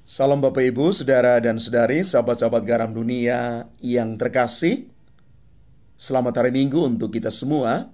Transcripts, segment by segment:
Salam Bapak Ibu, Saudara dan Saudari, sahabat-sahabat garam dunia yang terkasih. Selamat hari Minggu untuk kita semua.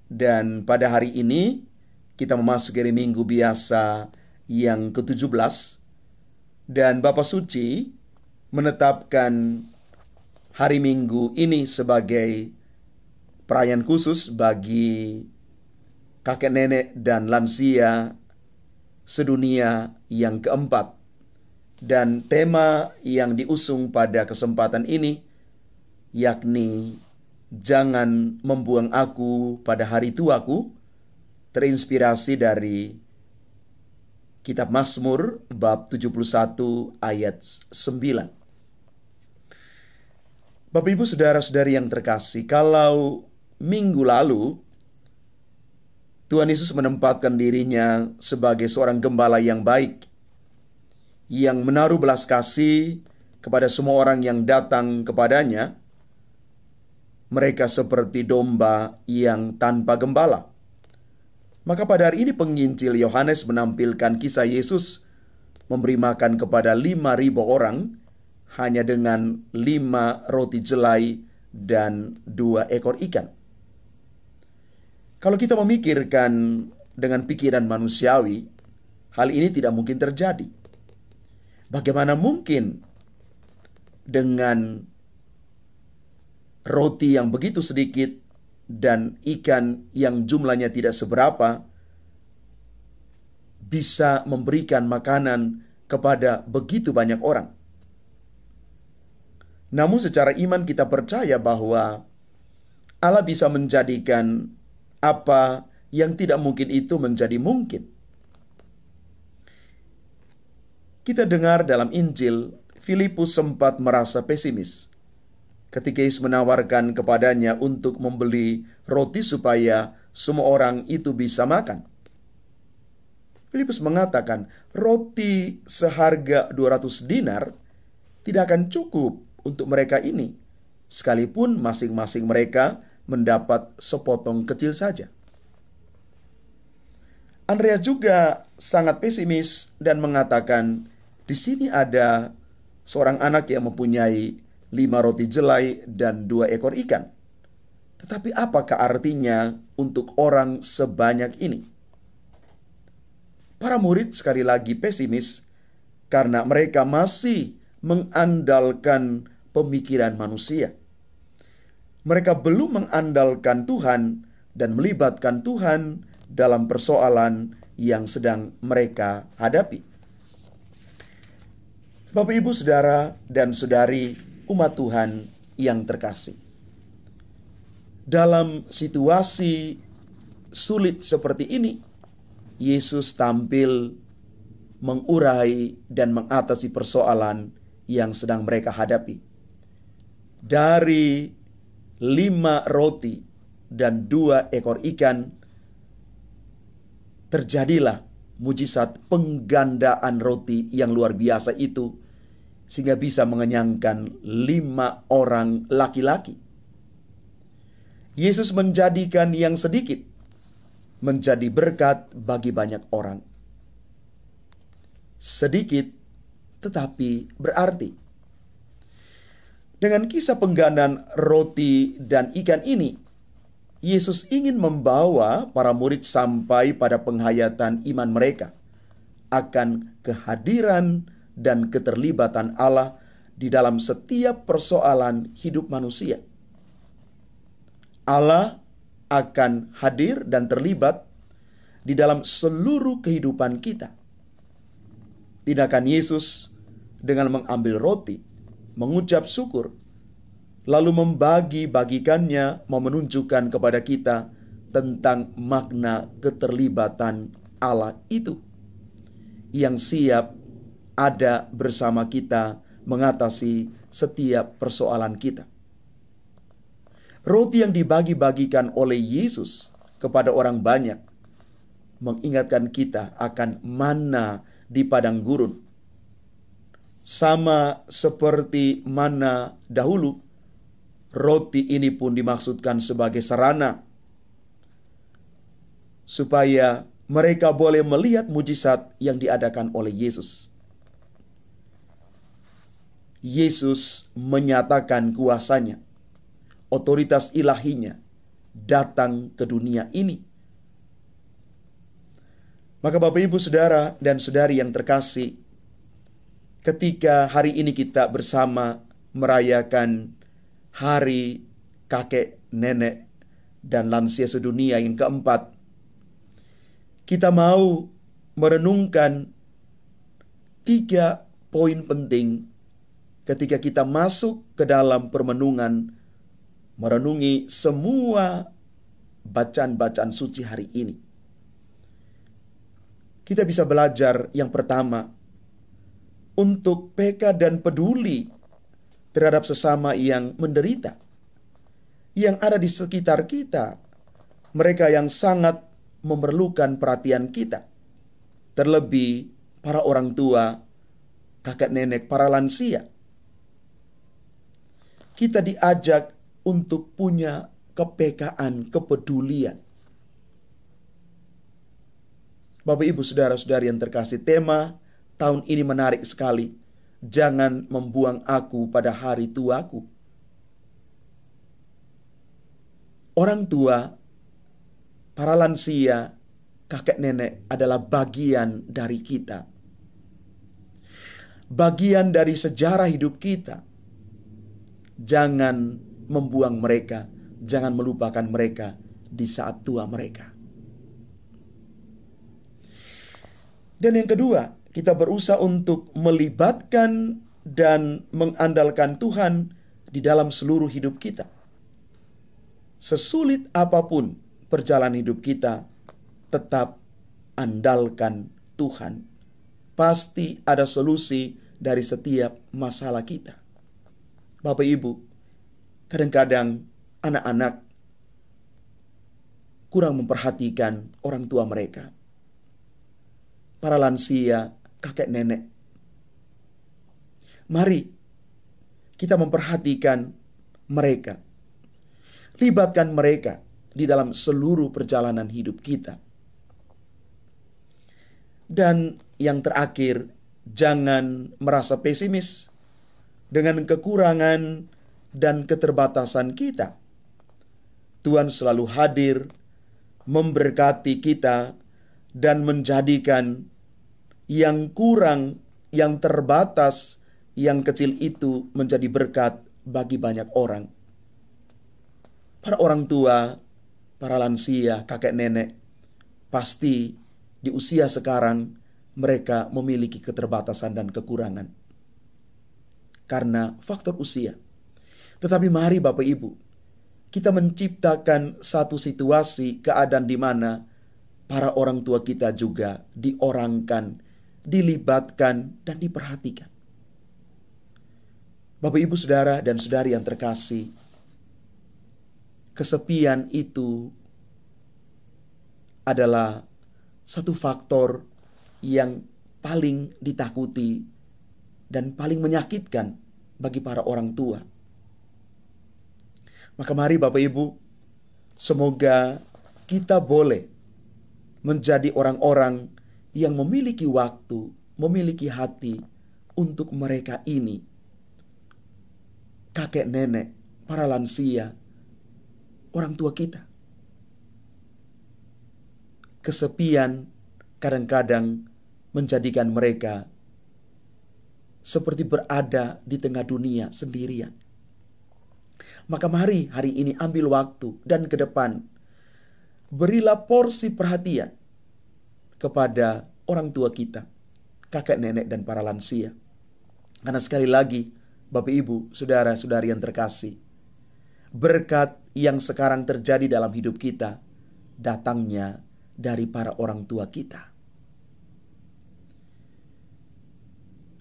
Dan pada hari ini kita memasuki hari Minggu biasa yang ke-17. Dan Bapak Suci menetapkan hari Minggu ini sebagai perayaan khusus bagi kakek nenek dan lansia sedunia yang keempat. Dan tema yang diusung pada kesempatan ini yakni jangan membuang aku pada hari tuaku, terinspirasi dari kitab Mazmur bab 71 ayat 9. Bapak Ibu saudara-saudari yang terkasih, kalau minggu lalu Tuhan Yesus menempatkan dirinya sebagai seorang gembala yang baik, yang menaruh belas kasih kepada semua orang yang datang kepadanya. Mereka seperti domba yang tanpa gembala. Maka pada hari ini penginjil Yohanes menampilkan kisah Yesus memberi makan kepada 5.000 orang hanya dengan 5 roti jelai dan 2 ekor ikan. Kalau kita memikirkan dengan pikiran manusiawi, hal ini tidak mungkin terjadi. Bagaimana mungkin dengan roti yang begitu sedikit dan ikan yang jumlahnya tidak seberapa bisa memberikan makanan kepada begitu banyak orang? Namun secara iman kita percaya bahwa Allah bisa menjadikan apa yang tidak mungkin itu menjadi mungkin. Kita dengar dalam Injil, Filipus sempat merasa pesimis ketika Yesus menawarkan kepadanya untuk membeli roti supaya semua orang itu bisa makan. Filipus mengatakan, roti seharga 200 dinar tidak akan cukup untuk mereka ini, sekalipun masing-masing mereka mendapat sepotong kecil saja. Andreas juga sangat pesimis dan mengatakan, di sini ada seorang anak yang mempunyai 5 roti jelai dan 2 ekor ikan. Tetapi apakah artinya untuk orang sebanyak ini? Para murid sekali lagi pesimis karena mereka masih mengandalkan pemikiran manusia. Mereka belum mengandalkan Tuhan dan melibatkan Tuhan dalam persoalan yang sedang mereka hadapi. Bapak, Ibu, Saudara, dan Saudari umat Tuhan yang terkasih. Dalam situasi sulit seperti ini, Yesus tampil mengurai dan mengatasi persoalan yang sedang mereka hadapi. Dari 5 roti dan 2 ekor ikan, terjadilah mujizat penggandaan roti yang luar biasa itu, sehingga bisa mengenyangkan 5 orang laki-laki. Yesus menjadikan yang sedikit menjadi berkat bagi banyak orang. Sedikit tetapi berarti. Dengan kisah penggandaan roti dan ikan ini, Yesus ingin membawa para murid sampai pada penghayatan iman mereka akan kehadiran dan keterlibatan Allah di dalam setiap persoalan hidup manusia. Allah akan hadir dan terlibat di dalam seluruh kehidupan kita. Tindakan Yesus dengan mengambil roti, mengucap syukur, lalu membagi-bagikannya, mau menunjukkan kepada kita tentang makna keterlibatan Allah itu, yang siap ada bersama kita mengatasi setiap persoalan kita. Roti yang dibagi-bagikan oleh Yesus kepada orang banyak mengingatkan kita akan mana di padang gurun. Sama seperti mana dahulu, roti ini pun dimaksudkan sebagai sarana supaya mereka boleh melihat mujizat yang diadakan oleh Yesus. Yesus menyatakan kuasanya, otoritas ilahinya datang ke dunia ini. Maka Bapak Ibu Saudara dan Saudari yang terkasih, ketika hari ini kita bersama merayakan Hari Kakek, Nenek, dan Lansia Sedunia yang keempat, kita mau merenungkan 3 poin penting ketika kita masuk ke dalam permenungan, merenungi semua bacaan-bacaan suci hari ini. Kita bisa belajar yang pertama, untuk peka dan peduli terhadap sesama yang menderita, yang ada di sekitar kita, mereka yang sangat memerlukan perhatian kita, terlebih para orang tua, kakek nenek, para lansia. Kita diajak untuk punya kepekaan, kepedulian. Bapak Ibu Saudara-saudari yang terkasih, tema tahun ini menarik sekali. Jangan membuang aku pada hari tuaku. Orang tua, para lansia, kakek nenek adalah bagian dari kita. Bagian dari sejarah hidup kita. Jangan membuang mereka, jangan melupakan mereka di saat tua mereka. Dan yang kedua, kita berusaha untuk melibatkan dan mengandalkan Tuhan di dalam seluruh hidup kita. Sesulit apapun perjalanan hidup kita, tetap andalkan Tuhan. Pasti ada solusi dari setiap masalah kita. Bapak Ibu, kadang-kadang anak-anak kurang memperhatikan orang tua mereka. Para lansia, kakek nenek. Mari kita memperhatikan mereka. Libatkan mereka di dalam seluruh perjalanan hidup kita. Dan yang terakhir, jangan merasa pesimis dengan kekurangan dan keterbatasan kita. Tuhan selalu hadir, memberkati kita, dan menjadikan yang kurang, yang terbatas, yang kecil itu menjadi berkat bagi banyak orang. Para orang tua, para lansia, kakek nenek, pasti di usia sekarang mereka memiliki keterbatasan dan kekurangan karena faktor usia. Tetapi mari Bapak Ibu, kita menciptakan satu situasi, keadaan di mana para orang tua kita juga diorangkan, dilibatkan, dan diperhatikan. Bapak Ibu Saudara dan Saudari yang terkasih, kesepian itu adalah satu faktor yang paling ditakuti dan paling menyakitkan bagi para orang tua. Maka mari Bapak Ibu, semoga kita boleh menjadi orang-orang yang memiliki waktu, memiliki hati untuk mereka ini. Kakek nenek, para lansia, orang tua kita. Kesepian kadang-kadang menjadikan mereka seperti berada di tengah dunia sendirian. Maka mari hari ini ambil waktu dan ke depan, berilah porsi perhatian kepada orang tua kita, kakek nenek dan para lansia. Karena sekali lagi, Bapak Ibu, saudara-saudari yang terkasih, berkat yang sekarang terjadi dalam hidup kita datangnya dari para orang tua kita.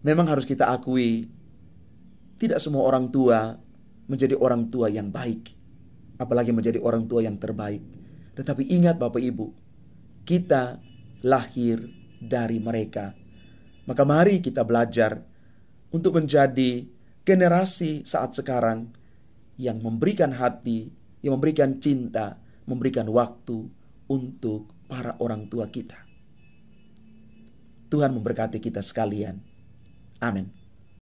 Memang harus kita akui, tidak semua orang tua menjadi orang tua yang baik, apalagi menjadi orang tua yang terbaik. Tetapi ingat Bapak Ibu, kita lahir dari mereka. Maka mari kita belajar untuk menjadi generasi saat sekarang yang memberikan hati, yang memberikan cinta, memberikan waktu untuk para orang tua kita. Tuhan memberkati kita sekalian. Amin.